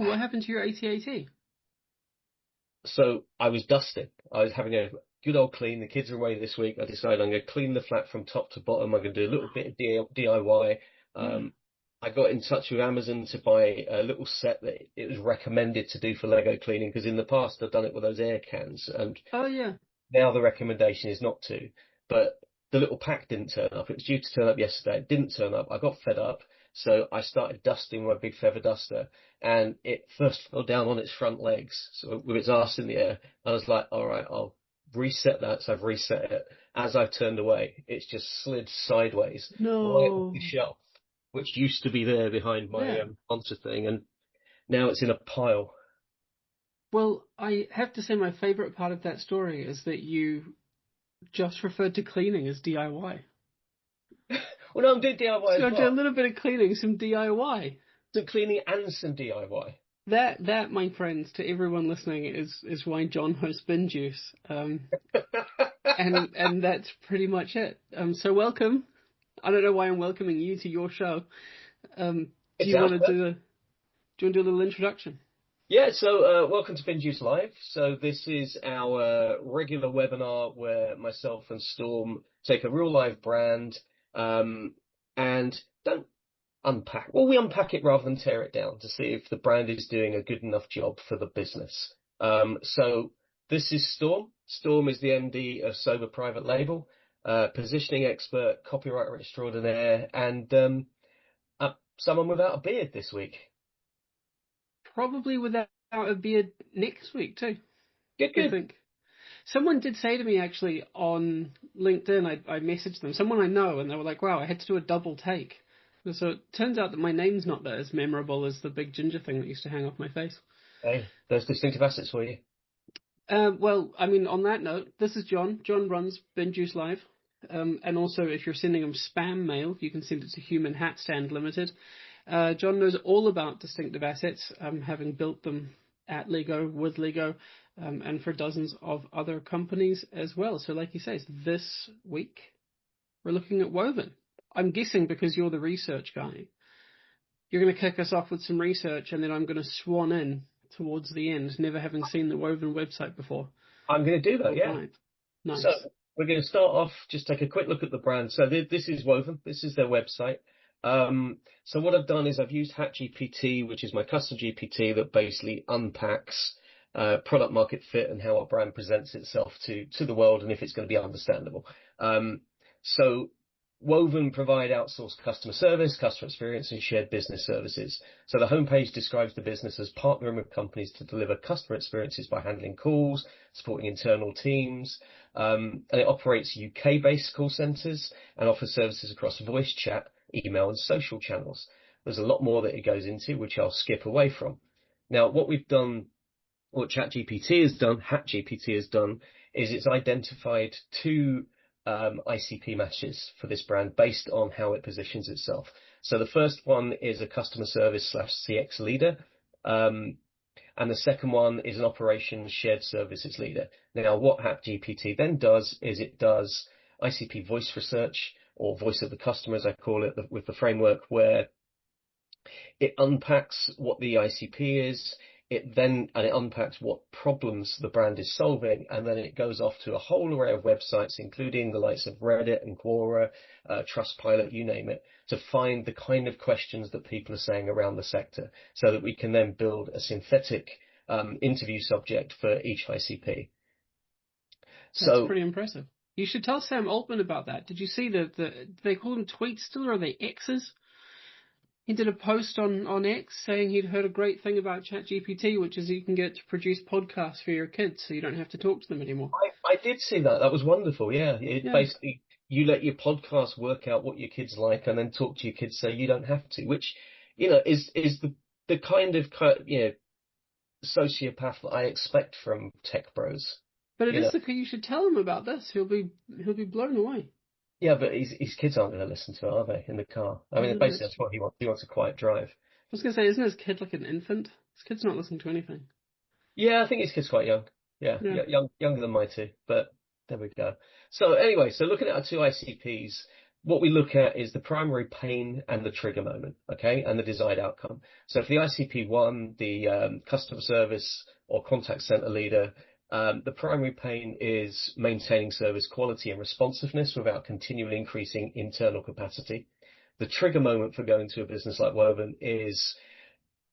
what happened to your AT-AT? So I was dusting. I was having a good old clean. The kids are away this week. I decided I'm going to clean the flat from top to bottom. I'm going to do a little bit of DIY. Yeah. I got in touch with Amazon to buy a little set that it was recommended to do for Lego cleaning, because in the past I've done it with those air cans, and Oh, yeah. now the recommendation is not to. But the little pack didn't turn up. It was due to turn up yesterday. It didn't turn up. I got fed up. So I started dusting my big feather duster, and it first fell down on its front legs, so with its arse in the air. I was like, all right, I'll reset that. So I've reset it. As I've turned away, it's just slid sideways right off the No. shelf, which used to be there behind my Yeah. monster thing, and now it's in a pile. Well, I have to say my favorite part of that story is that you just referred to cleaning as DIY. Well, no, I'm doing DIY So as I do a well. little bit of cleaning, some DIY. Some cleaning and some DIY. That, my friends, to everyone listening, is why John hosts Bin Juice. And that's pretty much it. So welcome. I don't know why I'm welcoming you to your show. Do It's you out want to there. do a little introduction? Yeah, so welcome to Binge Use Live. So this is our regular webinar where myself and Storm take a real live brand and don't unpack. Well, we unpack it rather than tear it down to see if the brand is doing a good enough job for the business. So this is Storm. Storm is the MD of Sober Private Label, positioning expert, copywriter extraordinaire, and someone without a beard this week. Probably without a beard next week too, Good, I good. think. Someone did say to me actually on LinkedIn, I messaged them, someone I know, and they were like, wow, I had to do a double take. So it turns out that my name's not as memorable as the big ginger thing that used to hang off my face. Hey, there's distinctive assets for you. Well, I mean, on that note, this is John. John runs Bin Juice Live. And also, if you're sending him spam mail, you can send it to Human Hat Stand Limited. John knows all about distinctive assets, having built them at Lego, with Lego, and for dozens of other companies as well. So like he says, this week we're looking at Woven. I'm guessing because you're the research guy, you're going to kick us off with some research, and then I'm going to swan in towards the end, never having seen the Woven website before. I'm going to do that, All yeah. right. Nice. So we're going to start off, just take a quick look at the brand. So this is Woven. This is their website. So what I've done is I've used HatGPT, which is my custom GPT that basically unpacks product market fit and how a brand presents itself to the world and if it's going to be understandable. So Woven provide outsourced customer service, customer experience, and shared business services. So the homepage describes the business as partnering with companies to deliver customer experiences by handling calls, supporting internal teams, and it operates UK-based call centres and offers services across voice, chat, email, and social channels. There's a lot more that it goes into, which I'll skip away from. Now, what we've done, what ChatGPT has done, HatGPT has done, is it's identified two ICP matches for this brand based on how it positions itself. So the first one is a customer service / CX leader. And the second one is an operations shared services leader. Now, what HatGPT then does is it does ICP voice research, or voice of the customer, as I call it, with the framework where it unpacks what the ICP is, it unpacks what problems the brand is solving, and then it goes off to a whole array of websites, including the likes of Reddit and Quora, Trustpilot, you name it, to find the kind of questions that people are saying around the sector, so that we can then build a synthetic interview subject for each ICP. That's So pretty impressive. You should tell Sam Altman about that. Did you see they call them tweets still, or are they X's? He did a post on X saying he'd heard a great thing about ChatGPT, which is you can get to produce podcasts for your kids so you don't have to talk to them anymore. I did see that. That was wonderful. Yeah. It Yeah. basically, you let your podcast work out what your kids like and then talk to your kids so you don't have to, which, is the kind of, sociopath that I expect from tech bros. But it You know, is you should tell him about this. He'll be blown away. yeah, but his kids aren't going to listen to it, are they, in the car? I mean, basically That's that's true. what he wants. He wants a quiet drive. I was going to say, isn't his kid like an infant? His kid's not listening to anything. Yeah, I think his kid's quite young. Yeah. Younger than my two, but there we go. So anyway, so looking at our two ICPs, what we look at is the primary pain and the trigger moment, okay, and the desired outcome. So for the ICP1, the customer service or contact center leader, the primary pain is maintaining service quality and responsiveness without continually increasing internal capacity. The trigger moment for going to a business like Woven is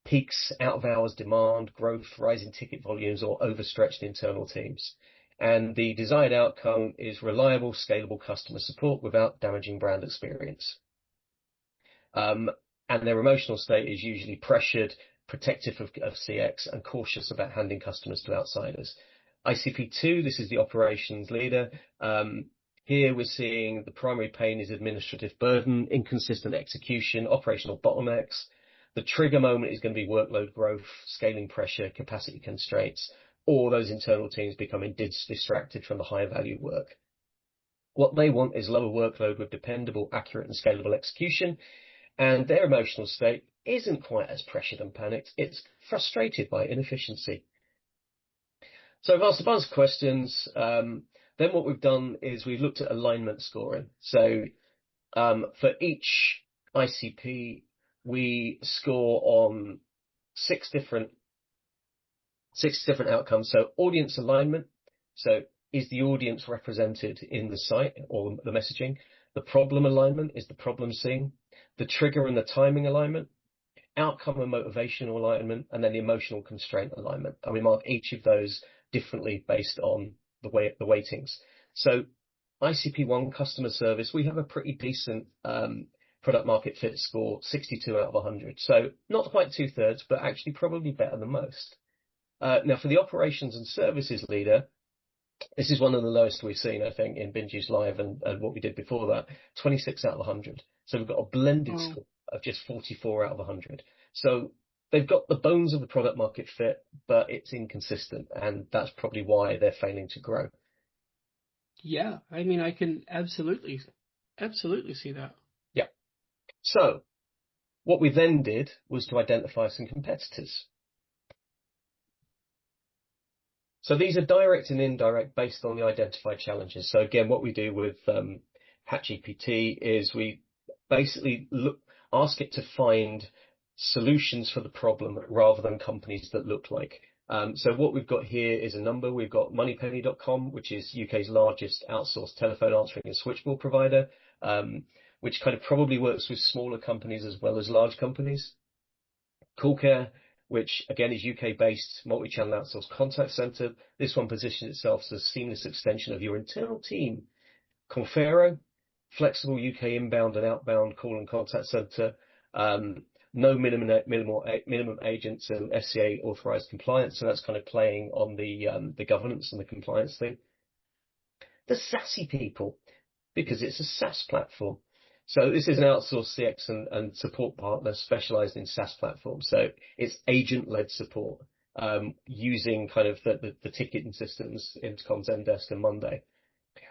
peaks, out of hours demand, growth, rising ticket volumes, or overstretched internal teams. And the desired outcome is reliable, scalable customer support without damaging brand experience. And their emotional state is usually pressured, protective of CX, and cautious about handing customers to outsiders. ICP2, this is the operations leader. Here we're seeing the primary pain is administrative burden, inconsistent execution, operational bottlenecks. The trigger moment is going to be workload growth, scaling pressure, capacity constraints, or those internal teams becoming distracted from the higher value work. What they want is lower workload with dependable, accurate, and scalable execution. And their emotional state isn't quite as pressured and panicked. It's frustrated by inefficiency. So I've asked a bunch of questions. Then what we've done is we've looked at alignment scoring. So for each ICP, we score on six different outcomes. So audience alignment. So is the audience represented in the site or the messaging? The problem alignment, is the problem seen? The trigger and the timing alignment, outcome and motivational alignment, and then the emotional constraint alignment. And we mark each of those differently based on the weightings. So ICP1 customer service, we have a pretty decent product market fit score, 62 out of 100. So not quite 2/3, but actually probably better than most. Now for the operations and services leader, this is one of the lowest we've seen, I think, in Binge Use Live and what we did before that, 26 out of 100. So we've got a blended score of just 44 out of 100. So they've got the bones of the product market fit, but it's inconsistent, and that's probably why they're failing to grow. Yeah, I mean, I can absolutely see that. Yeah. So what we then did was to identify some competitors. So these are direct and indirect based on the identified challenges. So again, what we do with HatchGPT is we basically ask it to find solutions for the problem rather than companies that look like. So what we've got here is a number. We've got Moneypenny.com, which is UK's largest outsourced telephone answering and switchboard provider, which kind of probably works with smaller companies as well as large companies. CallCare, which again is UK-based multi-channel outsourced contact center. This one positions itself as a seamless extension of your internal team. Confero, flexible UK inbound and outbound call and contact center. No minimum agents and FCA authorized compliance. So that's kind of playing on the governance and the compliance thing. The SASE people, because it's a SaaS platform. So this is an outsourced CX and support partner specialized in SaaS platforms. So it's agent-led support using kind of the ticketing systems, Intercom, Zendesk, and Monday.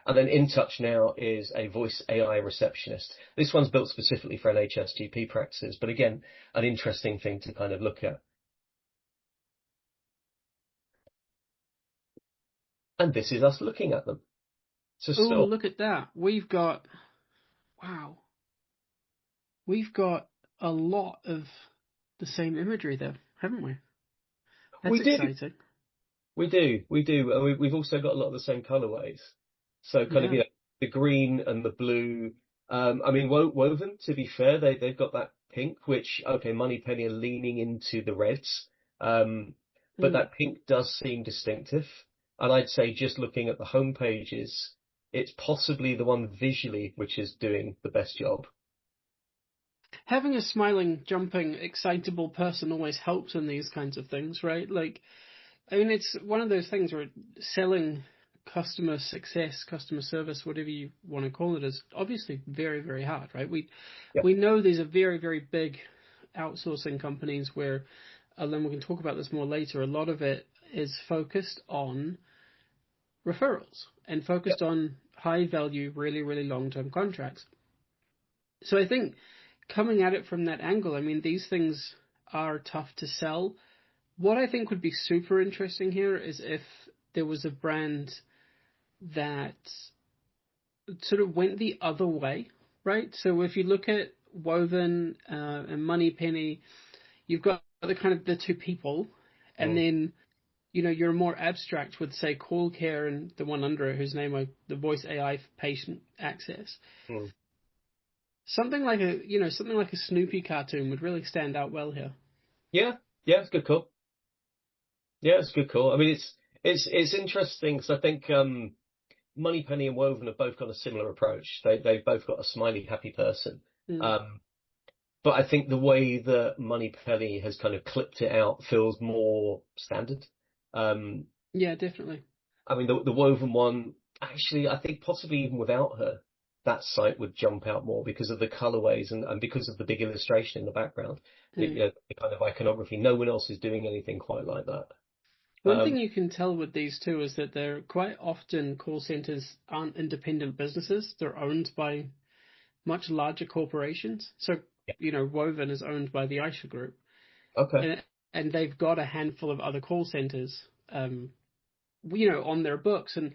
And then InTouch now is a voice AI receptionist. This one's built specifically for NHS GP practices, but again, an interesting thing to kind of look at. And this is us looking at them. So oh, look at that. We've got a lot of the same imagery there, haven't we? That's exciting. We do. We've also got a lot of the same colorways. So kind of, the green and the blue. I mean, Woven, to be fair, they've got that pink, which, okay, Moneypenny are leaning into the reds. But that pink does seem distinctive. And I'd say just looking at the home pages, it's possibly the one visually which is doing the best job. Having a smiling, jumping, excitable person always helps in these kinds of things, right? Like, I mean, it's one of those things where selling customer success, customer service, whatever you want to call it, is obviously very, very hard, right? We know these are very, very big outsourcing companies where, and then we can talk about this more later, a lot of it is focused on referrals and focused on high value, really, really long-term contracts. So I think coming at it from that angle, I mean, these things are tough to sell. What I think would be super interesting here is if there was a brand that sort of went the other way, right? So if you look at Woven and Moneypenny, you've got the kind of the two people, and Mm, then you're more abstract with say Call Care and the one under it, whose name the voice AI for patient access. mm. Something like a Snoopy cartoon would really stand out well here. Yeah, yeah, it's a good call. Yeah, it's a good call. I mean, it's interesting because I think Moneypenny and Woven have both got a similar approach. They've both got a smiley, happy person. Mm. Um, but I think the way that Moneypenny has kind of clipped it out feels more standard. Um, Yeah, definitely. I mean, the Woven one, actually, I think possibly even without her, that site would jump out more because of the colorways and because of the big illustration in the background. Mm. The kind of iconography. No one else is doing anything quite like that. One thing Um, you can tell with these two is that they're quite often call centers aren't independent businesses. They're owned by much larger corporations. So, yeah. Woven is owned by the Aisha Group, Okay. and they've got a handful of other call centers, on their books, and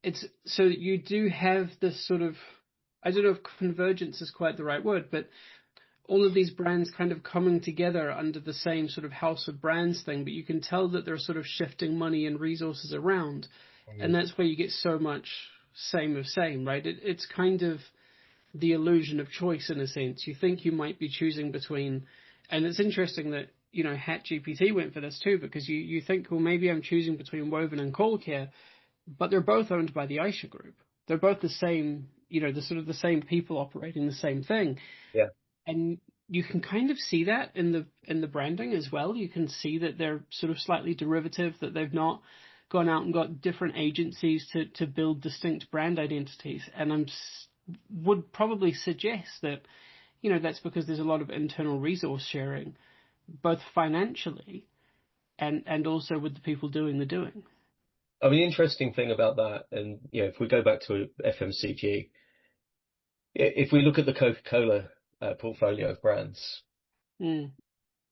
it's so you do have this sort of, I don't know if convergence is quite the right word, but all of these brands kind of coming together under the same sort of house of brands thing, but you can tell that they're sort of shifting money and resources around, and Mm. that's where you get so much same of same, right? It's kind of the illusion of choice in a sense. You think you might be choosing between, and it's interesting that HatGPT went for this too, because you think, well, maybe I'm choosing between Woven and Call Care, but they're both owned by the Aisha Group. They're both the same, the sort of the same people operating the same thing, Yeah. and you can kind of see that in the branding as well. You can see that they're sort of slightly derivative, that they've not gone out and got different agencies to build distinct brand identities. And would probably suggest that that's because there's a lot of internal resource sharing, both financially and also with the people doing the doing. I mean, the interesting thing about that, and if we go back to FMCG, if we look at the Coca-Cola portfolio of brands, Mm.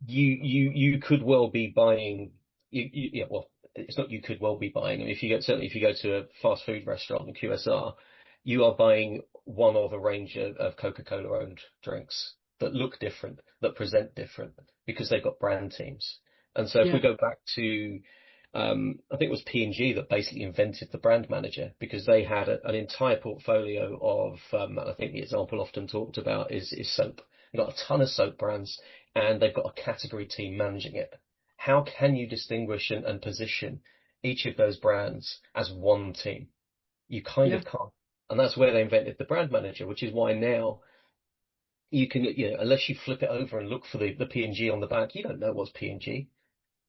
you could well be buying. Yeah, well, it's not you could well be buying. I mean, certainly if you go to a fast food restaurant in QSR, you are buying one of a range of Coca-Cola owned drinks that look different, that present different, because they've got brand teams. And so if we Yeah. go back to I think it was P&G that basically invented the brand manager because they had an entire portfolio of, and I think the example often talked about is soap. They've got a ton of soap brands and they've got a category team managing it. How can you distinguish and position each of those brands as one team? You kind Yeah. of can't. And that's where they invented the brand manager, which is why now you can, unless you flip it over and look for the P&G on the back, you don't know what's P&G.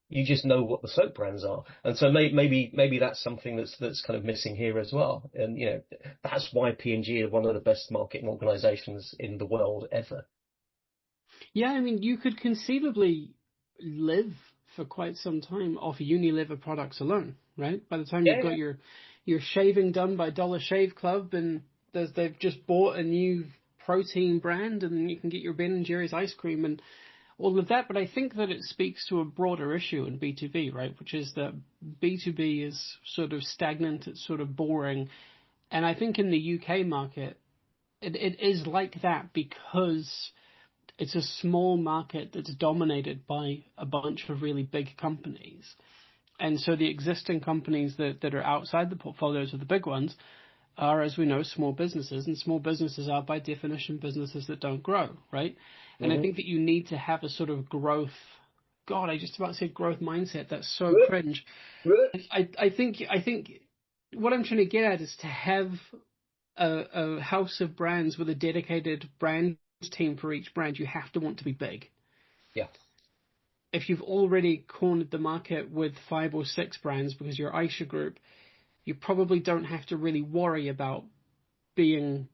You just know what the soap brands are. And so maybe that's something that's kind of missing here as well. And, that's why P&G are one of the best marketing organizations in the world ever. Yeah, I mean, you could conceivably live for quite some time off Unilever products alone, right? By the time you've Yeah, got yeah. your shaving done by Dollar Shave Club, and they've just bought a new protein brand, and then you can get your Ben and Jerry's ice cream and all of that. But I think that it speaks to a broader issue in B2B, right? Which is that B2B is sort of stagnant, it's sort of boring, and I think in the UK market, it is like that because it's a small market that's dominated by a bunch of really big companies. And so the existing companies that are outside the portfolios of the big ones are, as we know, small businesses, and small businesses are by definition businesses that don't grow, right? And I Hmm. think that you need to have a sort of growth. God, I just about said growth mindset. That's so Good, cringe. good. I think what I'm trying to get at is to have a house of brands with a dedicated brand team for each brand. You have to want to be big. Yeah. If you've already cornered the market with 5 or 6 brands because you're Aisha Group, you probably don't have to really worry about being,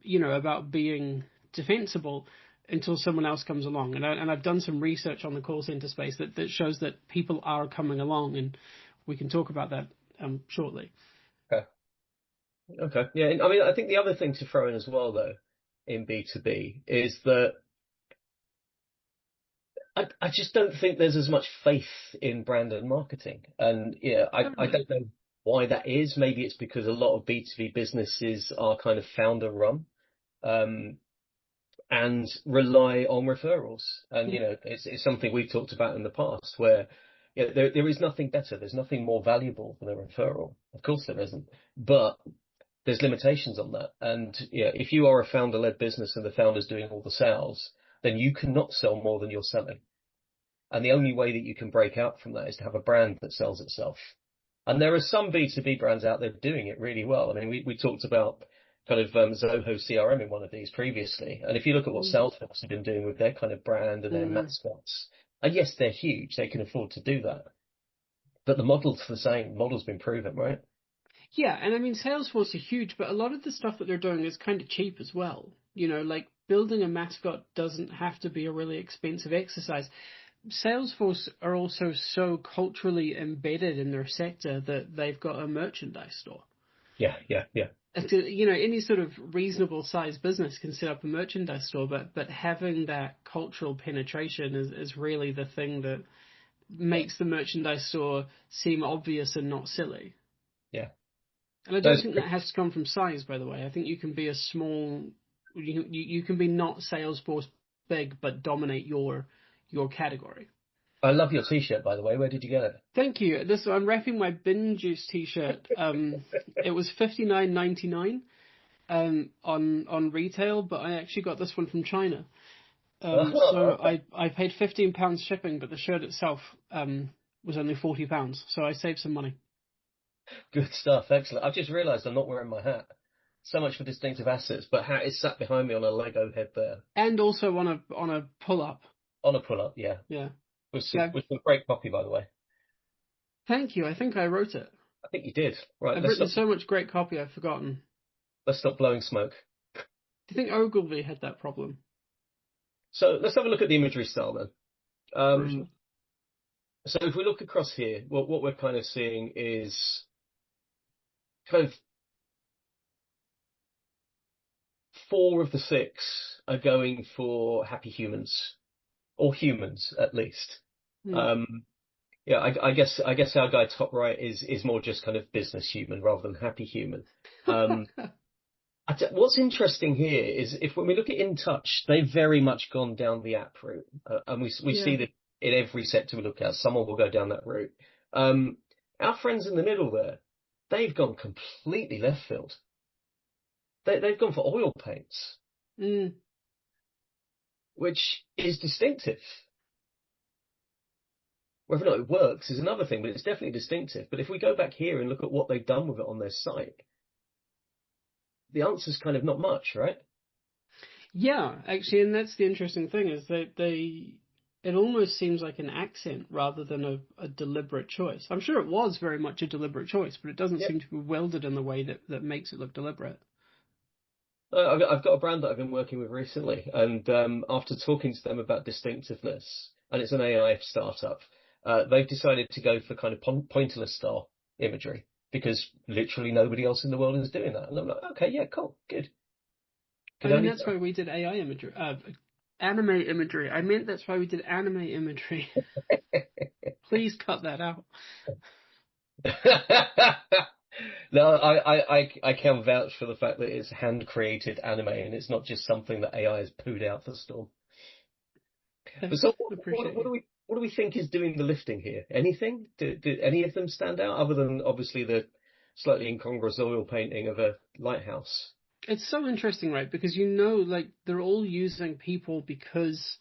being defensible until someone else comes along. And I've done some research on the call center space that shows that people are coming along, and we can talk about that shortly. Okay. Okay. Yeah. And I mean, I think the other thing to throw in as well, though, in B2B is that I just don't think there's as much faith in brand and marketing. And I Totally. don't know why that is. Maybe it's because a lot of B2B businesses are kind of founder run. and rely on referrals. And, it's something we've talked about in the past where there is nothing better. There's nothing more valuable than a referral. Of course there isn't, but there's limitations on that. And if you are a founder-led business and the founder's doing all the sales, then you cannot sell more than you're selling. And the only way that you can break out from that is to have a brand that sells itself. And there are some B2B brands out there doing it really well. I mean, we talked about kind of Zoho CRM in one of these previously. And if you look at what Salesforce have been doing with their kind of brand and their mascots, and yes, they're huge. They can afford to do that. But the model's the same. Model's been proven, right? Yeah, and I mean, Salesforce are huge, but a lot of the stuff that they're doing is kind of cheap as well. Like building a mascot doesn't have to be a really expensive exercise. Salesforce are also so culturally embedded in their sector that they've got a merchandise store. Yeah. Any sort of reasonable sized business can set up a merchandise store, but having that cultural penetration is really the thing that makes the merchandise store seem obvious and not silly. Yeah. And I don't think that has to come from size, by the way. I think you can be a small, you can be not Salesforce big, but dominate your category. I love your T-shirt, by the way. Where did you get it? Thank you. I'm wrapping my Bin Juice T-shirt. It was $59.99 on retail, but I actually got this one from China. So I paid £15 shipping, but the shirt itself was only £40. So I saved some money. Good stuff. Excellent. I've just realised I'm not wearing my hat. So much for distinctive assets, but hat is sat behind me on a Lego head there. And also on a pull-up. On a pull-up, yeah. Yeah. With some great copy, by the way. Thank you. I think I wrote it. I think you did. Right. I've written so much great copy I've forgotten. Let's stop blowing smoke. Do you think Ogilvy had that problem? So let's have a look at the imagery style then. So if we look across here, what we're kind of seeing is kind of 4 of the 6 are going for happy humans, or humans at least. I guess our guy top right is more just kind of business human rather than happy human. What's interesting here is when we look at InTouch, they've very much gone down the app route, and we see that in every sector we look at, someone will go down that route. Our friends in the middle there, they've gone completely left field. They've gone for oil paints, which is distinctive. Whether or not it works is another thing, but it's definitely distinctive. But if we go back here and look at what they've done with it on their site, the answer's kind of not much, right? Yeah, actually, and that's the interesting thing is that it almost seems like an accent rather than a deliberate choice. I'm sure it was very much a deliberate choice, but it doesn't seem to be welded in the way that makes it look deliberate. I've got a brand that I've been working with recently, and after talking to them about distinctiveness, and it's an AI startup, they've decided to go for kind of pointillist style imagery because literally nobody else in the world is doing that. And I'm like, okay, yeah, cool, good. That's why we did AI imagery, anime imagery. I meant that's why we did anime imagery. Please cut that out. No, I can vouch for the fact that it's hand-created anime and it's not just something that AI has pooed out for Storm. But so what do we think is doing the lifting here? Anything? Did any of them stand out other than obviously the slightly incongruous oil painting of a lighthouse? It's so interesting, right? Because like they're all using people because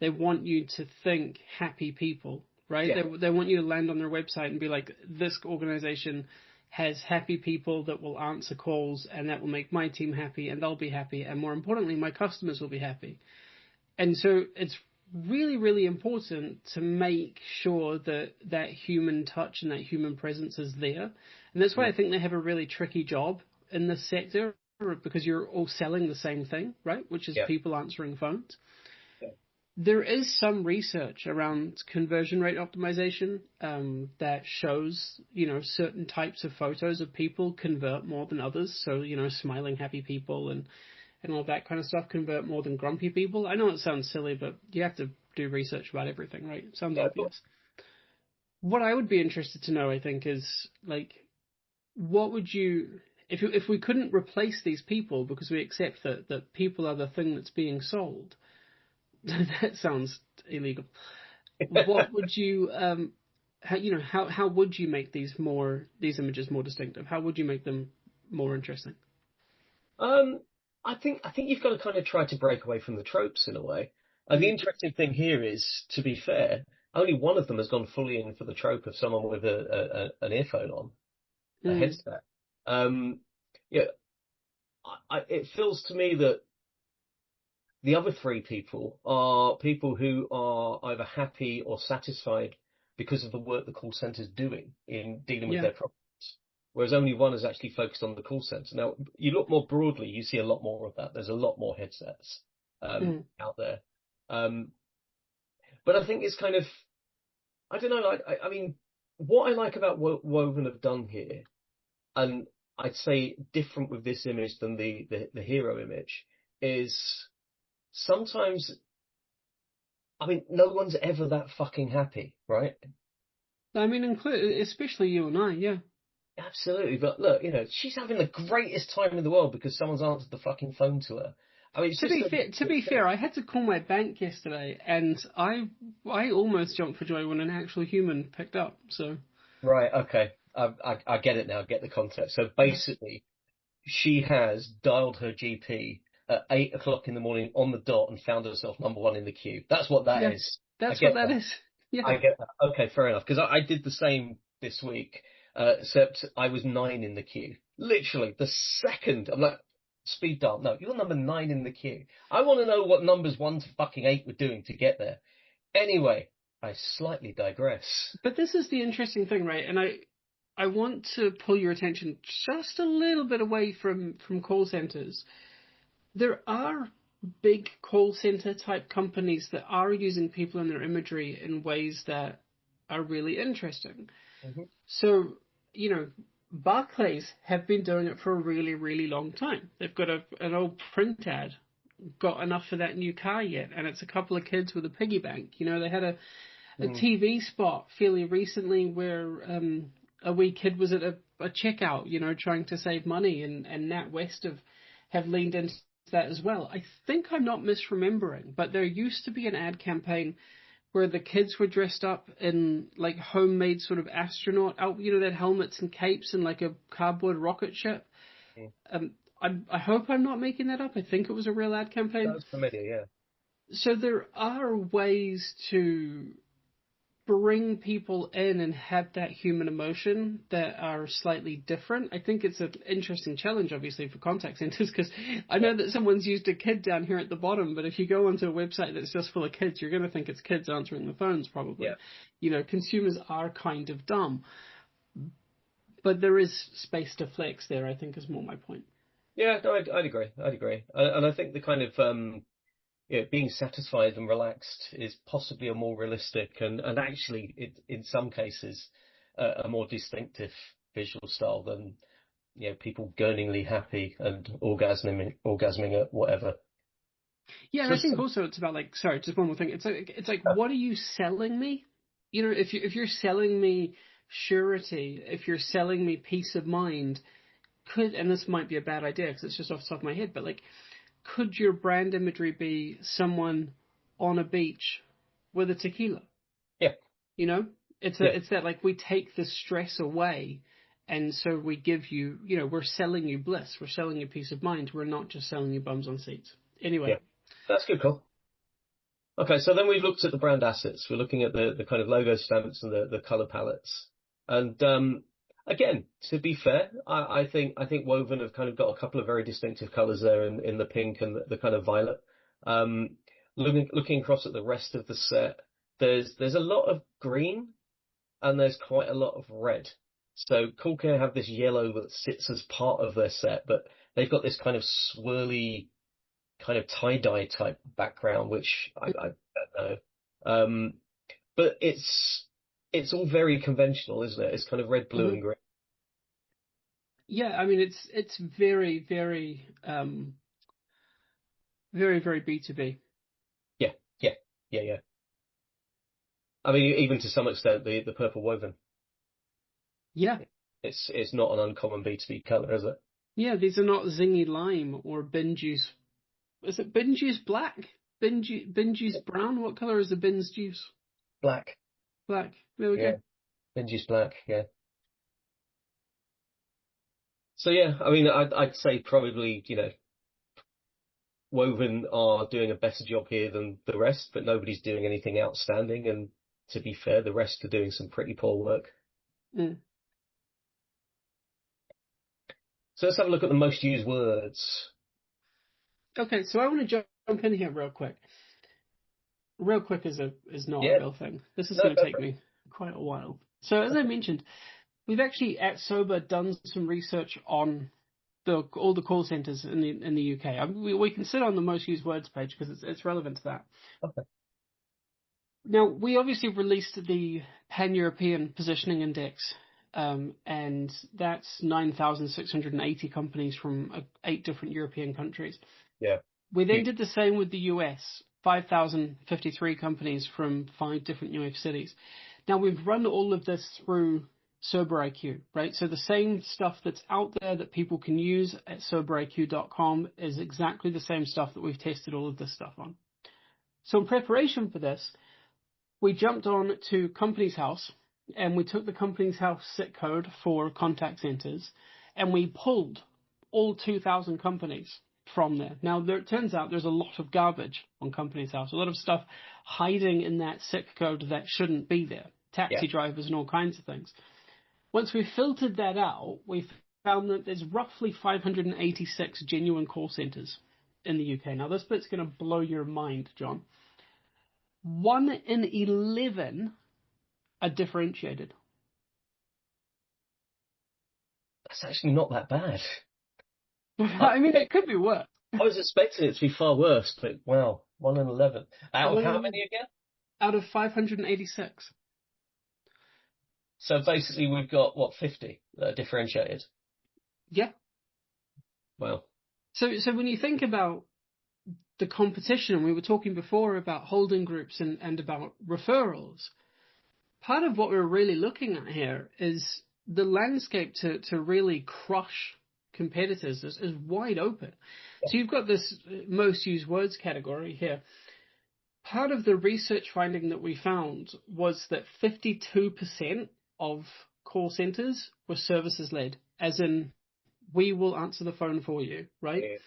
they want you to think happy people, right? Yeah. They want you to land on their website and be like, this organization has happy people that will answer calls and that will make my team happy and they'll be happy. And more importantly, my customers will be happy. And so it's really, really important to make sure that human touch and that human presence is there. And that's why I think they have a really tricky job in this sector because you're all selling the same thing, right? Which is people answering phones. There is some research around conversion rate optimization that shows, certain types of photos of people convert more than others. So, smiling, happy people and all that kind of stuff convert more than grumpy people. I know it sounds silly, but you have to do research about everything, right? It sounds obvious. What I would be interested to know, I think, is like, what would you, if we couldn't replace these people because we accept that people are the thing that's being sold, that sounds illegal. What would you how would you make these images more distinctive? How would you make them more interesting? Um, I think you've got to kind of try to break away from the tropes in a way. And the Mm. interesting thing here is, to be fair, only one of them has gone fully in for the trope of someone with an earphone on, a Mm. headset. Um, yeah, it feels to me that the other three people are people who are either happy or satisfied because of the work the call centre's doing in dealing with Yeah. their problems. Whereas only one is actually focused on the call centre. Now, you look more broadly, you see a lot more of that. There's a lot more headsets Mm. out there. Um, but I think it's kind of, I don't know, I mean, what I like about what Woven have done here, and I'd say different with this image than the hero image, is sometimes, I mean, no one's ever that fucking happy, right? I mean, especially you and I. Yeah. Absolutely, but look, she's having the greatest time in the world because someone's answered the fucking phone to her. I mean, it's To just be fair, I had to call my bank yesterday, and I almost jumped for joy when an actual human picked up. So right. Okay, I get it now. I get the context. So basically, she has dialed her GP at 8 o'clock in the morning on the dot and found herself number one in the queue. That's what that yeah, is. I that's what get that that. is. Yeah. I get that. Okay, fair enough. Because I did the same this week, except I was 9 in the queue. Literally, the second I'm like, speed dial. No, you're number 9 in the queue. I want to know what numbers 1 to fucking 8 were doing to get there. Anyway, I slightly digress. But this is the interesting thing, right? And I want to pull your attention just a little bit away from call centers. There are big call center type companies that are using people in their imagery in ways that are really interesting. Hmm. So, Barclays have been doing it for a really, really long time. They've got an old print ad, got enough for that new car yet, and it's a couple of kids with a piggy bank. They had a Mm. TV spot fairly recently where a wee kid was at a checkout, trying to save money, and NatWest have leaned into that as well. I think I'm not misremembering, but there used to be an ad campaign where the kids were dressed up in like homemade sort of astronaut out, they had helmets and capes and like a cardboard rocket ship. Mm. Um, I hope I'm not making that up. I think it was a real ad campaign. Sounds familiar, yeah. So there are ways to bring people in and have that human emotion that are slightly different. I think it's an interesting challenge, obviously, for contact centers, because I Yeah, know that someone's used a kid down here at the bottom, but if you go onto a website that's just full of kids, you're going to think it's kids answering the phones, probably. yeah. Consumers are kind of dumb, but there is space to flex there, I think, is more my point. Yeah, no, I'd agree. I'd agree. And I think the kind of being satisfied and relaxed is possibly a more realistic and actually, in some cases, a more distinctive visual style than people gurningly happy and orgasming at whatever. Yeah, and So, I think also it's about like, sorry, just one more thing. It's like what are you selling me? If you're selling me surety, if you're selling me peace of mind, and this might be a bad idea because it's just off the top of my head, but like, could your brand imagery be someone on a beach with a tequila? yeah, You know, it's yeah, it's that like we take the stress away, and so we give you, we're selling you bliss, we're selling you peace of mind. We're not just selling you bums on seats. yeah. Anyway. That's good, call. Okay, so then we've looked at the brand assets. We're looking at the kind of logo stamps and the color palettes. And again, to be fair, I think Woven have kind of got a couple of very distinctive colors there in the pink and the kind of violet. Um, looking across at the rest of the set, there's a lot of green and there's quite a lot of red. So Cool Care have this yellow that sits as part of their set, but they've got this kind of swirly kind of tie-dye type background, which I don't know. Um, but it's all very conventional, isn't it? It's kind of red, blue, Mhm. and green. Yeah, I mean it's very, very, very, very B2B. Yeah, yeah, yeah, yeah. I mean, even to some extent, the purple woven. Yeah. It's not an uncommon B2B color, is it? Yeah, these are not Zingy Lime or Bin Juice. Is it Bin Juice Black? Bin Juice Brown? What color is the Bin's juice? Black. Black. There we Yeah. go. Benji's black. Yeah. So yeah, I mean, I'd say probably, Woven are doing a better job here than the rest, but nobody's doing anything outstanding. And to be fair, the rest are doing some pretty poor work. Mm. So let's have a look at the most used words. Okay, so I want to jump in here real quick. Real quick is not a Yeah, real thing. This is no, going to go take for it. me quite a while. So as I mentioned, we've actually at Sober done some research on all the call centers in the UK. We can sit on the most used words page because it's relevant to that. Okay. Now we obviously released the Pan-European Positioning Index, and that's 9,680 companies from 8 different European countries. Yeah. We then did the same with the US, 5,053 companies from 5 different US cities. Now we've run all of this through SoberIQ, right? So the same stuff that's out there that people can use at SoberIQ.com is exactly the same stuff that we've tested all of this stuff on. So in preparation for this, we jumped on to Companies House and we took the Companies House SIT code for contact centers and we pulled all 2,000 companies from there. Now, it turns out there's a lot of garbage on Companies House, a lot of stuff hiding in that SIT code that shouldn't be there, taxi drivers and all kinds of things. Once we filtered that out, we found that there's roughly 586 genuine call centers in the UK. Now, this bit's going to blow your mind, John. 1 in 11 are differentiated. That's actually not that bad. I mean, it could be worse. I was expecting it to be far worse, but wow, 1 in 11. Out of how many again? Out of 586. So basically we've got, what, 50 that are differentiated? Yeah. Wow. So when you think about the competition, we were talking before about holding groups and about referrals. Part of what we're really looking at here is the landscape to really crush competitors is wide open. So you've got this most used words category here. Part of the research finding that we found was that 52% of call centers were services led, as in we will answer the phone for you, right? Yeah.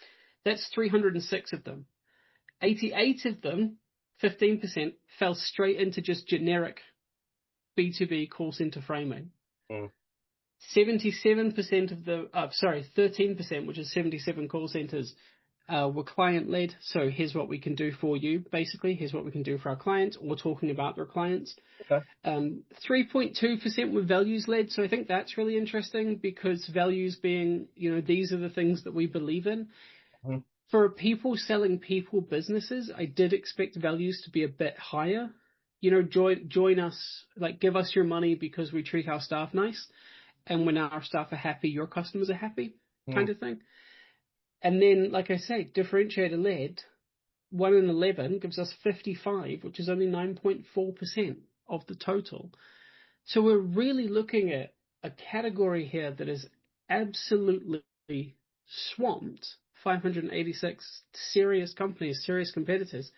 That's 306 of them. 88 of them, 15%, fell straight into just generic B2B call center framing. 77% of the, 13%, which is 77 call centers, were client-led. So here's what we can do for you, basically. Here's what we can do for our clients, or talking about their clients. Okay. 3.2% were values-led. So I think that's really interesting because values being, these are the things that we believe in. Mm-hmm. For people selling people businesses, I did expect values to be a bit higher. Join us, like give us your money because we treat our staff nice. And when our staff are happy, your customers are happy, kind of thing. And then, like I say, differentiator led, 1 in 11 gives us 55, which is only 9.4% of the total. So we're really looking at a category here that is absolutely swamped 586 serious companies, serious competitors.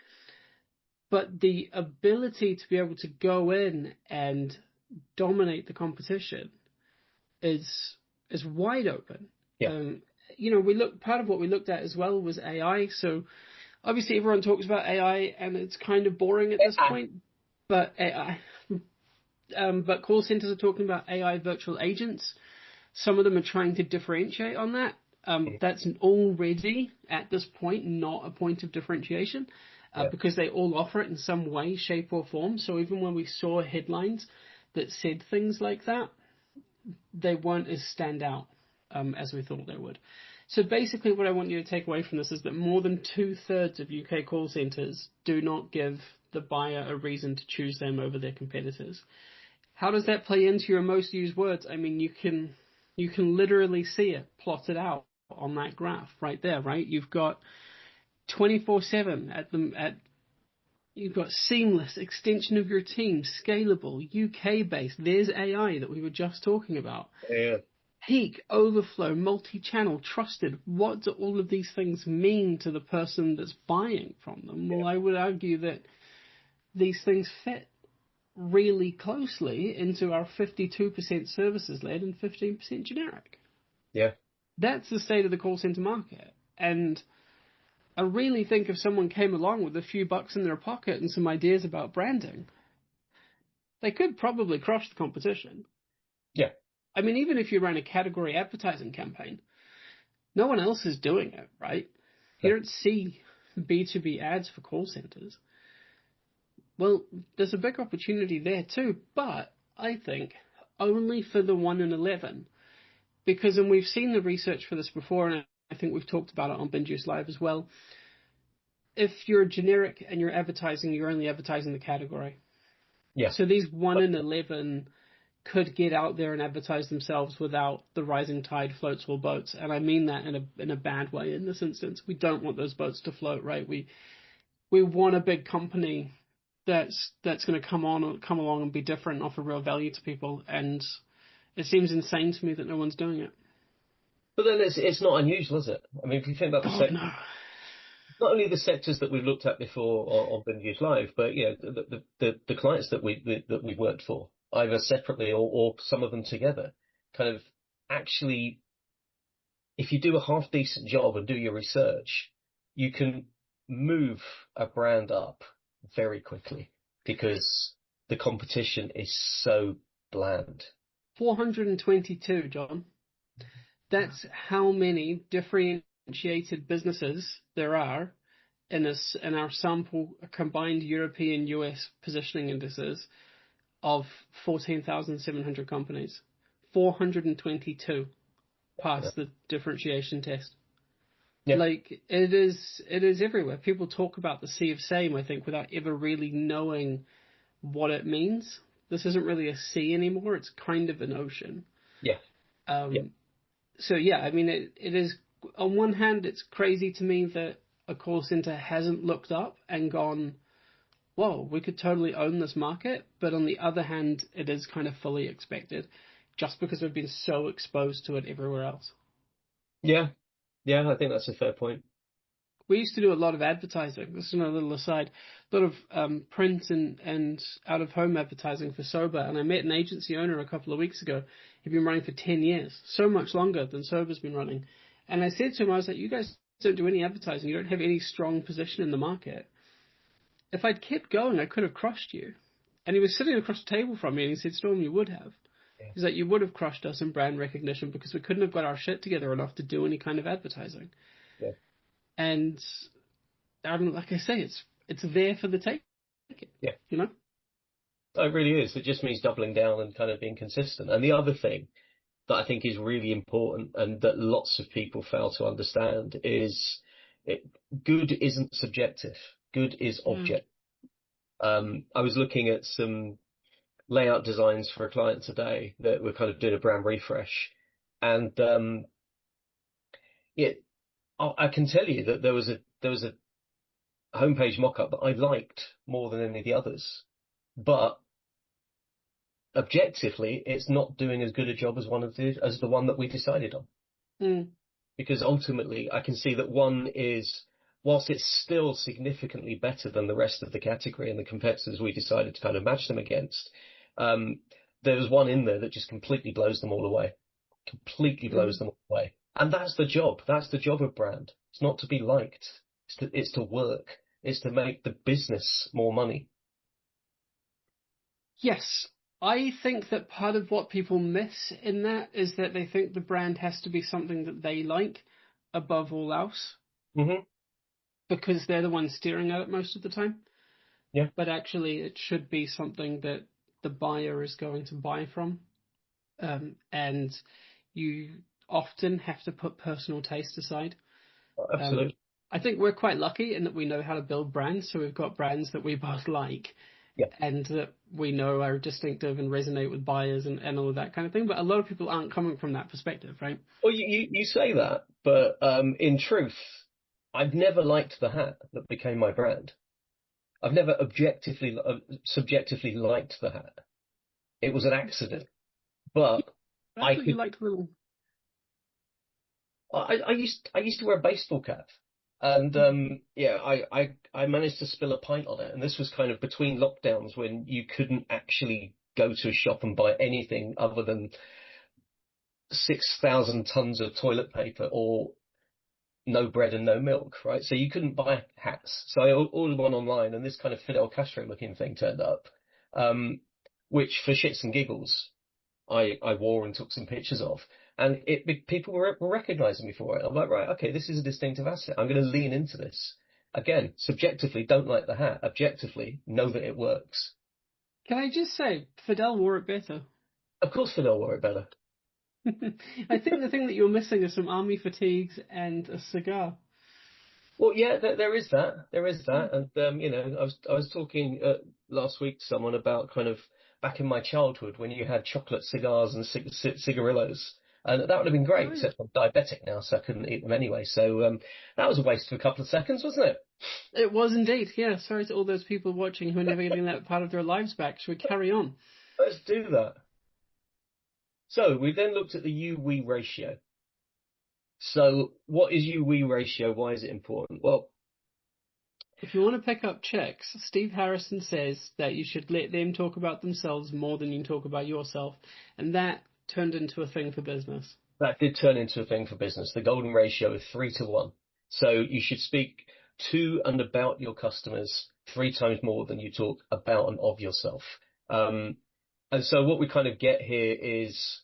But the ability to be able to go in and dominate the competition is wide open. Yeah. Part of what we looked at as well was AI. So obviously everyone talks about AI and it's kind of boring at this point, but AI. But call centers are talking about AI virtual agents. Some of them are trying to differentiate on that. That's already at this point not a point of differentiation because they all offer it in some way, shape or form. So even when we saw headlines that said things like that, they weren't as standout as we thought they would. So basically what I want you to take away from this is that more than 2/3 of UK call centers do not give the buyer a reason to choose them over their competitors. How does that play into your most used words? I mean, you can literally see it plotted out on that graph right there, right? You've got 24/7 you've got seamless extension of your team, scalable, UK based. There's AI that we were just talking about. Yeah. peak, overflow, multi-channel, trusted. What do all of these things mean to the person that's buying from them? Well, I would argue that these things fit really closely into our 52% services led and 15% generic. Yeah. That's the state of the call center market. And I really think if someone came along with a few bucks in their pocket and some ideas about branding, they could probably crush the competition. Yeah. I mean, even if you ran a category advertising campaign, no one else is doing it, right? You don't see B2B ads for call centers. Well, there's a big opportunity there too, but I think only for the 1 in 11. Because, and we've seen the research for this before, and I think we've talked about it on Binge Juice Live as well. If you're generic and you're advertising, you're only advertising the category. Yeah. So these 1 in 11 could get out there and advertise themselves without the rising tide floats all boats. And I mean that in a bad way in this instance. We don't want those boats to float, right? We want a big company that's going to come along and be different and offer real value to people. And it seems insane to me that no one's doing it. But then it's not unusual, is it? I mean, if you think about the no. Not only the sectors that we've looked at before on Binge Juice Live, but the clients that we've worked for, either separately or some of them together, kind of actually, if you do a half decent job and do your research, you can move a brand up very quickly because the competition is so bland. 422, John. That's how many differentiated businesses there are in our sample combined European US positioning indices of 14,700 companies. 422 pass the differentiation test. Yeah. Like it is everywhere. People talk about the sea of same, I think, without ever really knowing what it means. This isn't really a sea anymore. It's kind of an ocean. Yeah. So yeah, I mean, it is, on one hand, it's crazy to me that a call center hasn't looked up and gone, whoa, we could totally own this market. But on the other hand, it is kind of fully expected just because we've been so exposed to it everywhere else. Yeah. Yeah, I think that's a fair point. We used to do a lot of advertising. This is another little aside. A lot of print and out-of-home advertising for Sober. And I met an agency owner a couple of weeks ago. He'd been running for 10 years, so much longer than Sober's been running. And I said to him, I was like, you guys don't do any advertising. You don't have any strong position in the market. If I'd kept going, I could have crushed you. And he was sitting across the table from me and he said, Storm, you would have. Yeah. He's like, you would have crushed us in brand recognition because we couldn't have got our shit together enough to do any kind of advertising. Yeah. And like I say, it's there for the take. Yeah. You know? It really is. It just means doubling down and kind of being consistent. And the other thing that I think is really important and that lots of people fail to understand is good isn't subjective. Good is objective. I was looking at some layout designs for a client today that were kind of doing a brand refresh. And I can tell you that there was a homepage mock-up that I liked more than any of the others, but objectively, it's not doing as good a job as the one that we decided on. Because ultimately, I can see that one is, whilst it's still significantly better than the rest of the category and the competitors we decided to kind of match them against, there's one in there that just completely blows them all away. Completely blows them all away. And that's the job. That's the job of brand. It's not to be liked. It's to work. It's to make the business more money. Yes. I think that part of what people miss in that is that they think the brand has to be something that they like above all else. Mm-hmm. Because they're the ones steering at it most of the time. Yeah. But actually, it should be something that the buyer is going to buy from. And you often have to put personal taste aside. Absolutely. I think we're quite lucky in that we know how to build brands. So we've got brands that we both like. Yeah. And that we know are distinctive and resonate with buyers and all of that kind of thing. But a lot of people aren't coming from that perspective, right? Well, you say that, but in truth, I've never liked the hat that became my brand. I've never subjectively liked the hat. It was an accident. But I thought you liked little I used to wear a baseball cap, and yeah, I managed to spill a pint on it, and this was kind of between lockdowns when you couldn't actually go to a shop and buy anything other than 6,000 tons of toilet paper or no bread and no milk, right? So you couldn't buy hats. So I ordered one online, and this kind of Fidel Castro looking thing turned up, um, which for shits and giggles I wore and took some pictures of. And people were recognizing me for it. I'm like, right, okay, this is a distinctive asset. I'm going to lean into this. Again, subjectively, don't like the hat. Objectively, know that it works. Can I just say, Fidel wore it better. Of course, Fidel wore it better. I think the thing that you're missing is some army fatigues and a cigar. Well, yeah, there is that. There is that. And, I was talking last week to someone about kind of back in my childhood when you had chocolate cigars and cigarillos. And that would have been great, Oh, yeah. except I'm diabetic now, so I couldn't eat them anyway. So that was a waste of a couple of seconds, wasn't it? It was indeed, yeah. Sorry to all those people watching who are never getting that part of their lives back. Should we carry on? Let's do that. So we then looked at the U-we ratio. So what is U-we ratio? Why is it important? Well, If you want to pick up chicks, Steve Harrison says that you should let them talk about themselves more than you talk about yourself. And that turned into a thing for business. that did turn into a thing for business. The golden ratio is 3 to 1. So you should speak to and about your customers 3 times more than you talk about and of yourself. And so what we kind of get here is,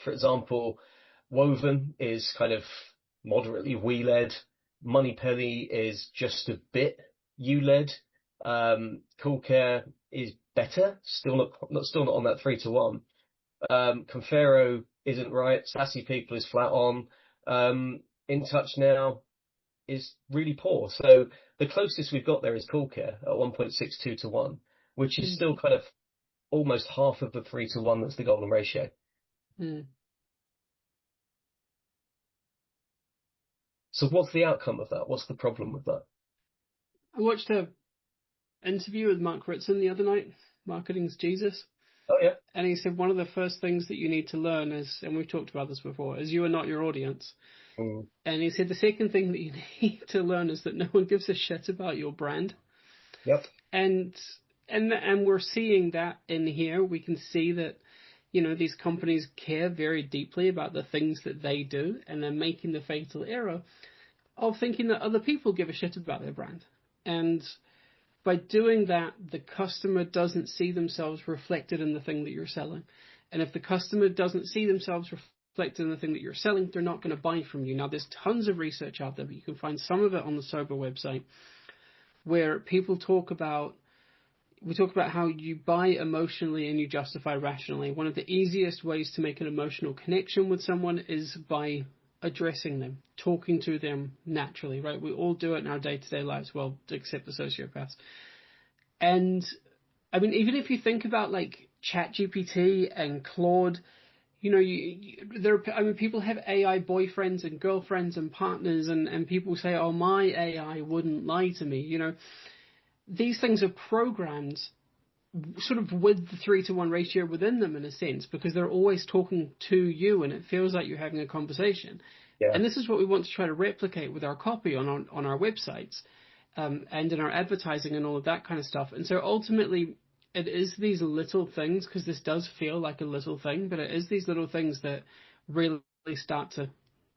for example, Woven is kind of moderately we-led. Moneypenny is just a bit you-led. Cool Care is better, still not on that 3 to 1. Confero isn't right. Sassy People is flat on. In Touch Now is really poor. So the closest we've got there is Cool Care at 1.62 to 1, which is still kind of almost half of the 3 to 1 that's the golden ratio. Mm. So what's the outcome of that? What's the problem with that? I watched a interview with Mark Ritson the other night, Marketing's Jesus. Oh, yeah. And he said one of the first things that you need to learn is, and we've talked about this before, is you are not your audience. Mm. And he said the second thing that you need to learn is that no one gives a shit about your brand. Yep. And we're seeing that in here. We can see that, these companies care very deeply about the things that they do, and they're making the fatal error of thinking that other people give a shit about their brand. And by doing that, the customer doesn't see themselves reflected in the thing that you're selling. And if the customer doesn't see themselves reflected in the thing that you're selling, they're not going to buy from you. Now, there's tons of research out there, but you can find some of it on the Sober website, where people talk about how you buy emotionally and you justify rationally. One of the easiest ways to make an emotional connection with someone is by addressing them, talking to them naturally, right? We all do it in our day-to-day lives, well, except the sociopaths. And I mean, even if you think about like ChatGPT and Claude, people have AI boyfriends and girlfriends and partners, and people say, oh, my AI wouldn't lie to me. These things are programmed sort of with the 3 to 1 ratio within them in a sense, because they're always talking to you and it feels like you're having a conversation. Yeah. And this is what we want to try to replicate with our copy on our websites, and in our advertising and all of that kind of stuff. And so ultimately it is these little things, because this does feel like a little thing, but it is these little things that really start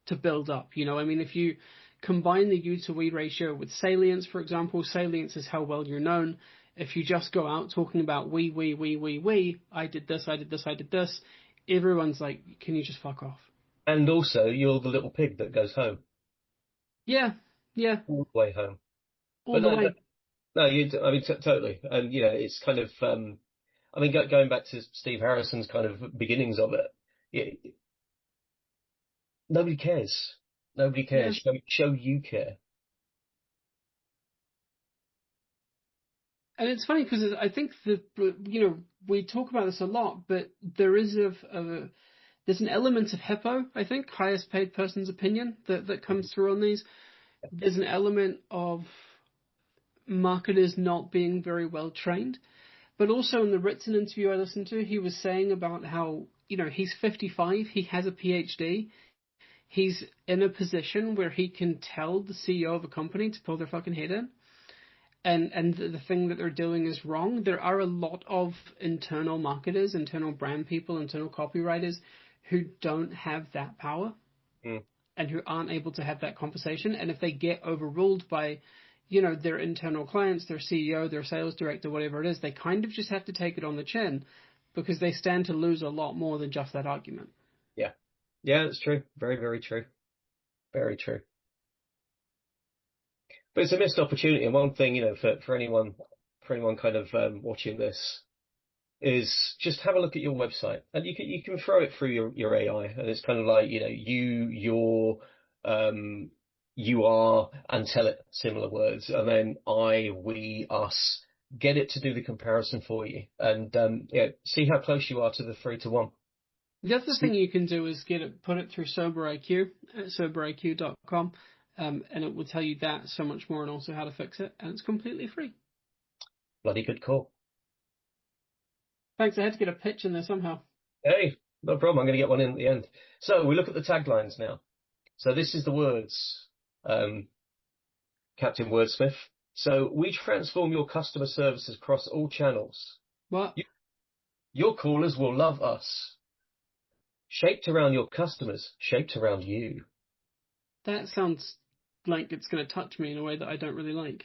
to build up. If you combine the U to we ratio with salience, for example, salience is how well you're known. If you just go out talking about we, I did this, everyone's like, can you just fuck off? And also, you're the little pig that goes home. Yeah. All the way home. All the way. No, totally. And, it's kind of, going back to Steve Harrison's kind of beginnings of it, nobody cares. Nobody cares. Yeah. Show you care. And it's funny because I think that, we talk about this a lot, but there is there's an element of HIPPO, I think, highest paid person's opinion, that comes through on these. There's an element of marketers not being very well trained. But also in the Ritson interview I listened to, he was saying about how, he's 55, he has a PhD, he's in a position where he can tell the CEO of a company to pull their fucking head in, and the thing that they're doing is wrong. There are a lot of internal marketers, internal brand people, internal copywriters who don't have that power and who aren't able to have that conversation. And if they get overruled by, their internal clients, their CEO, their sales director, whatever it is, they kind of just have to take it on the chin because they stand to lose a lot more than just that argument. Yeah. Yeah, that's true. Very, very true. Very true. But it's a missed opportunity. And one thing, for anyone kind of watching this is just have a look at your website, and you can throw it through your AI, and it's kind of like, you are, and tell it similar words, and then I, we, us, get it to do the comparison for you, and see how close you are to the 3-to-1. The other thing you can do is put it through SoberIQ at soberiq.com, and it will tell you that so much more, and also how to fix it, and it's completely free. Bloody good call. Thanks, I had to get a pitch in there somehow. Hey, no problem. I'm going to get one in at the end. So we look at the taglines now. So this is the words, Captain Wordsmith. So we transform your customer services across all channels. What? Your callers will love us. Shaped around your customers, shaped around you. That sounds like it's going to touch me in a way that I don't really like.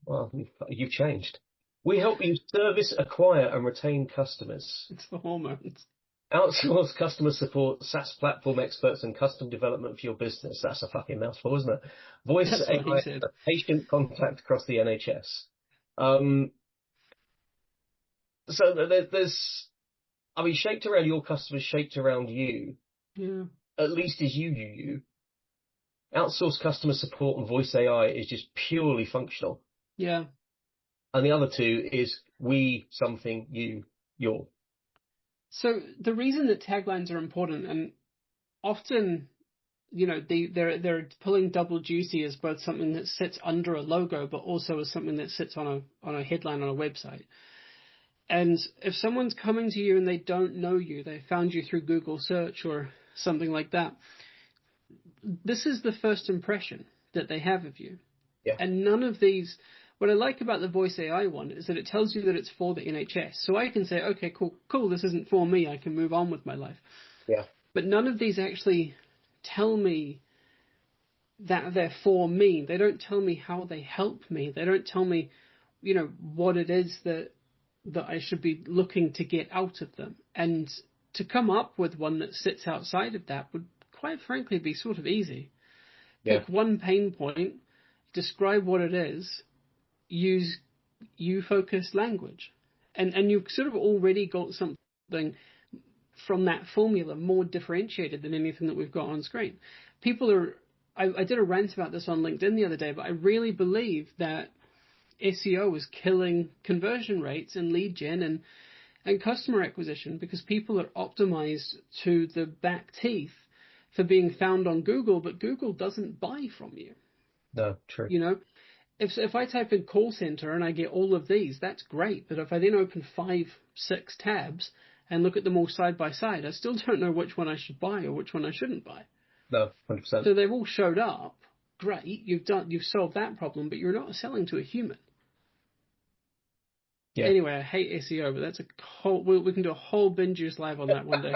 Well, you've changed. We help you service, acquire, and retain customers. It's the hormones. Outsource customer support, SaaS platform experts, and custom development for your business. That's a fucking mouthful, isn't it? Voice AI, patient contact across the NHS. So there's, shaped around your customers, shaped around you. Yeah. At least is you. Outsource customer support and voice AI is just purely functional. Yeah. And the other two is we, something, you, your. So the reason that taglines are important, and often, they're pulling double duty as both something that sits under a logo, but also as something that sits on a headline on a website. And if someone's coming to you and they don't know you, they found you through Google search or something like that, this is the first impression that they have of you. Yeah. And none of these, what I like about the voice AI one is that it tells you that it's for the NHS. So I can say, okay, cool, this isn't for me. I can move on with my life. Yeah. But none of these actually tell me that they're for me. They don't tell me how they help me. They don't tell me, what it is that I should be looking to get out of them. And to come up with one that sits outside of that would quite frankly be sort of easy. Yeah. Pick one pain point, describe what it is, use you-focused language. And you've sort of already got something from that formula more differentiated than anything that we've got on screen. I did a rant about this on LinkedIn the other day, but I really believe that SEO is killing conversion rates and lead gen and customer acquisition because people are optimized to the back teeth for being found on Google, but Google doesn't buy from you. No, true. If I type in call center and I get all of these, that's great. But if I then open 5-6 tabs and look at them all side by side, I still don't know which one I should buy or which one I shouldn't buy. No, 100%. So they've all showed up. Great, you've solved that problem, but you're not selling to a human. Yeah. Anyway, I hate SEO, but that's we can do a whole binge juice live on that one day.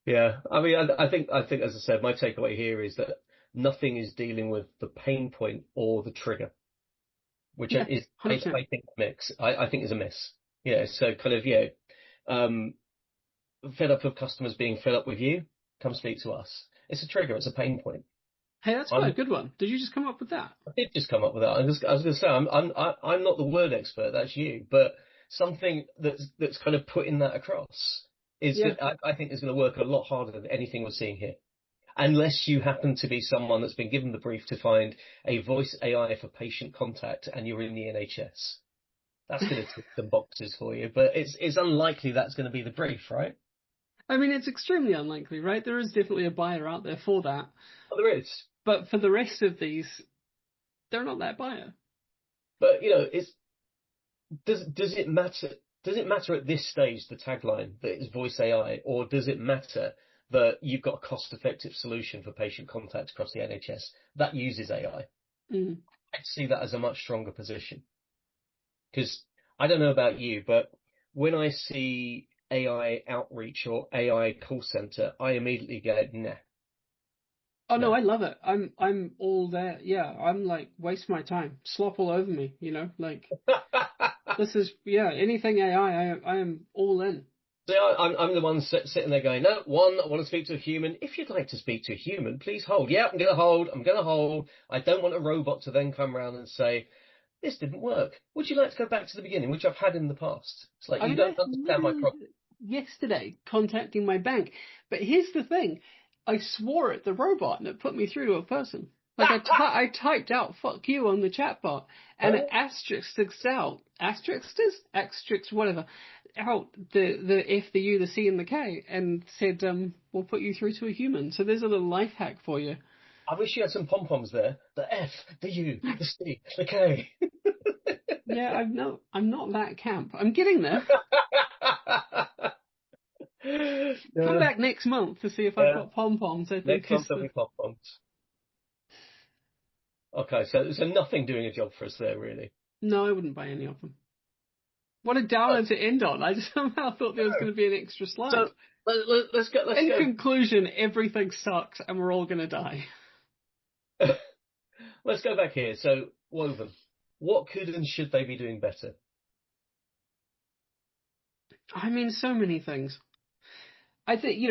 Yeah, I think as I said, my takeaway here is that nothing is dealing with the pain point or the trigger, which is I think mix. I think is a miss. Yeah, so kind of fed up of customers being fed up with you. Come speak to us. It's a trigger. It's a pain point. Hey, that's quite a good one. Did you just come up with that? I did just come up with that. I was going to say I'm not the word expert. That's you, but something that's kind of putting that across is I think is going to work a lot harder than anything we're seeing here. Unless you happen to be someone that's been given the brief to find a voice AI for patient contact and you're in the NHS. That's going to tick some boxes for you, but it's unlikely that's going to be the brief, right? I mean, it's extremely unlikely, right? There is definitely a buyer out there for that. Oh, there is. But for the rest of these, they're not that buyer. But, does it matter? Does it matter at this stage, the tagline, that it's voice AI, or does it matter that you've got a cost-effective solution for patient contact across the NHS that uses AI. Mm. I see that as a much stronger position. Because I don't know about you, but when I see AI outreach or AI call center, I immediately go, nah, Oh no, no. I love it. I'm all there. Yeah, I'm like, waste my time, slop all over me. Like this is, yeah, anything AI, I am all in. So I'm the one sitting there going, no, one, I want to speak to a human. If you'd like to speak to a human, please hold. Yeah, I'm going to hold. I'm going to hold. I don't want a robot to then come around and say, this didn't work. Would you like to go back to the beginning, which I've had in the past? It's like, I you mean, I don't had understand my problem. yesterday contacting my bank, but here's the thing: I swore at the robot, and it put me through to a person. Like I typed out "fuck you" on the chatbot, and it asterisked whatever, out the F, the U, the C, and the K, and said, we'll put you through to a human. So there's a little life hack for you. I wish you had some pom-poms there. The F, the U, the C, the K. Yeah, I'm not that camp. I'm getting there. Come Yeah, back next month to see if I've yeah. got pom-poms. I think Next month is there'll the be pom-poms. Okay, so nothing doing a job for us there, really. No, I wouldn't buy any of them. What a downer to end on. I just somehow thought there was going to be an extra slide. So let's go. In conclusion, everything sucks and we're all going to die. Let's go back here. So Woven, what could and should they be doing better? I mean, so many things. I think,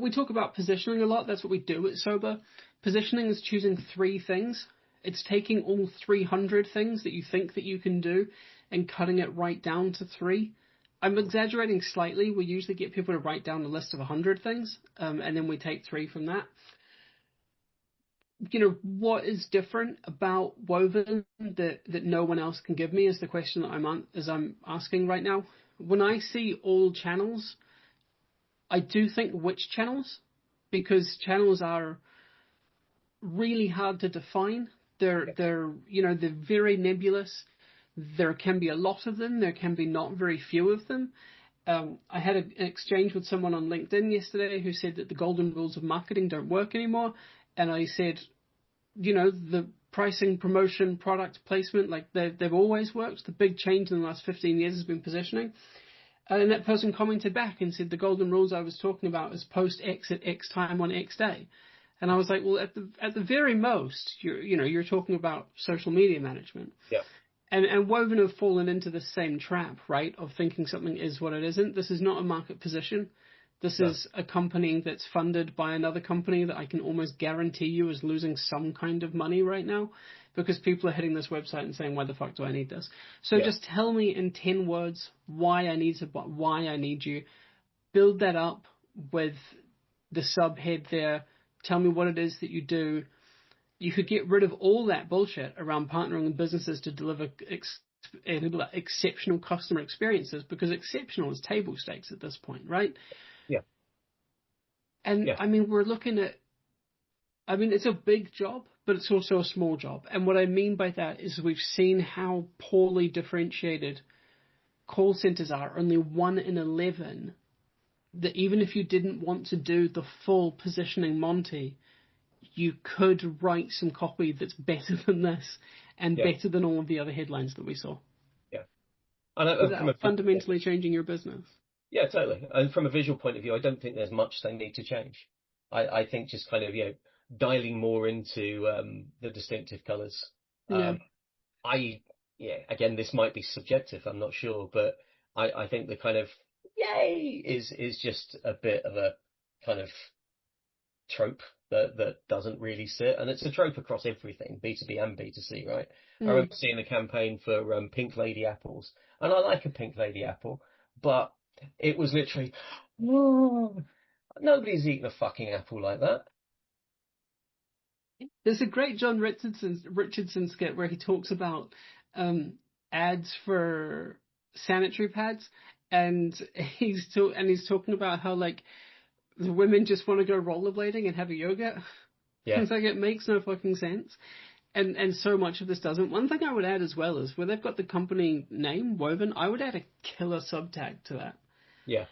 we talk about positioning a lot. That's what we do at Sober. Positioning is choosing 3 things. It's taking all 300 things that you think that you can do and cutting it right down to 3. I'm exaggerating slightly. We usually get people to write down a list of 100 things, and then we take 3 from that. What is different about Woven that no one else can give me is the question that I'm asking right now. When I see all channels, I do think which channels, because channels are really hard to define. They're very nebulous. There can be a lot of them. There can be not very few of them. I had an exchange with someone on LinkedIn yesterday who said that the golden rules of marketing don't work anymore. And I said, the pricing, promotion, product placement, like they've always worked. The big change in the last 15 years has been positioning. And that person commented back and said the golden rules I was talking about is post X at X time on X day. And I was like, well, at the very most, you're talking about social media management. Yeah. And Woven have fallen into the same trap, right? Of thinking something is what it isn't. This is not a market position. This is a company that's funded by another company that I can almost guarantee you is losing some kind of money right now, because people are hitting this website and saying, why the fuck do I need this? So just tell me in 10 words why I need you. Build that up with the subhead there. Tell me what it is that you do. You could get rid of all that bullshit around partnering with businesses to deliver exceptional customer experiences, because exceptional is table stakes at this point, right? Yeah. And Yeah. I mean, it's a big job, but it's also a small job. And what I mean by that is we've seen how poorly differentiated call centers are. Only 1 in 11, that even if you didn't want to do the full positioning Monty, you could write some copy that's better than this and better than all of the other headlines that we saw. Yeah. And without fundamentally changing your business. Yeah, totally. And from a visual point of view, I don't think there's much they need to change. I think just kind of, dialing more into the distinctive colours. Again, this might be subjective, I'm not sure, but I think the kind of yay is just a bit of a kind of trope that doesn't really sit, and it's a trope across everything, B2B and B2C, right? I remember seeing a campaign for Pink Lady apples, and I like a Pink Lady apple, but it was literally, nobody's eating a fucking apple like that. There's a great John Richardson skit where he talks about ads for sanitary pads, and he's talking about how, like, the women just want to go rollerblading and have a yoga. Yeah. It's like, it makes no fucking sense. And so much of this doesn't. One thing I would add as well is where they've got the company name, Woven, I would add a killer subtag to that. Yeah.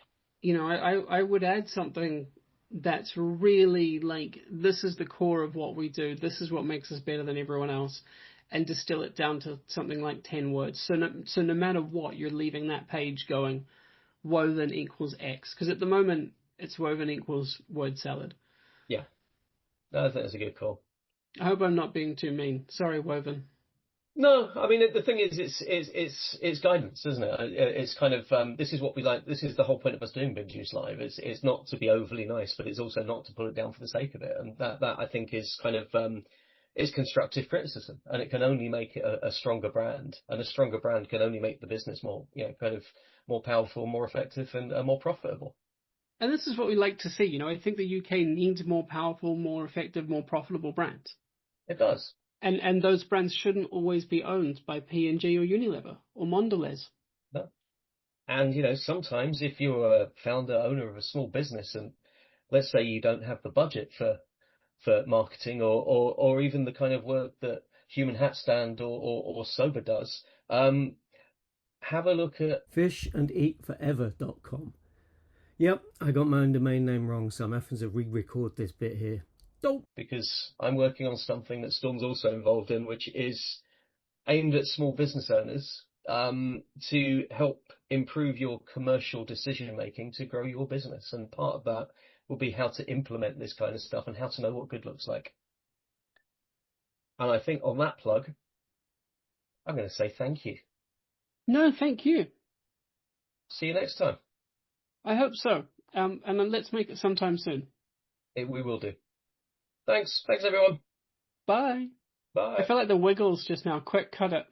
I would add something that's really like, this is the core of what we do. This is what makes us better than everyone else, and distill it down to something like 10 words. So no matter what, you're leaving that page going, woven equals X, because at the moment it's woven equals word salad. Yeah, no, I think that's a good call. I hope I'm not being too mean. Sorry, woven. No, I mean the thing is, it's guidance, isn't it? It's kind of this is what we like. This is the whole point of us doing Binge Use Live. It's not to be overly nice, but it's also not to pull it down for the sake of it. And that I think is kind of is constructive criticism, and it can only make it a stronger brand, and a stronger brand can only make the business more, kind of more powerful, more effective, and more profitable. And this is what we like to see. I think the UK needs more powerful, more effective, more profitable brands. It does. And those brands shouldn't always be owned by P&G or Unilever or Mondelez. No. And sometimes if you're a founder, owner of a small business, and let's say you don't have the budget for marketing or even the kind of work that Human Hat Stand or Sober does, have a look at fishandeatforever.com. Yep, I got my own domain name wrong, so I'm having to re-record this bit here. Because I'm working on something that Storm's also involved in, which is aimed at small business owners to help improve your commercial decision making to grow your business. And part of that will be how to implement this kind of stuff and how to know what good looks like. And I think on that plug, I'm going to say thank you. No, thank you. See you next time. I hope so. And then let's make it sometime soon. We will do. Thanks. Thanks, everyone. Bye. Bye. I feel like the Wiggles just now. Quick, cut it.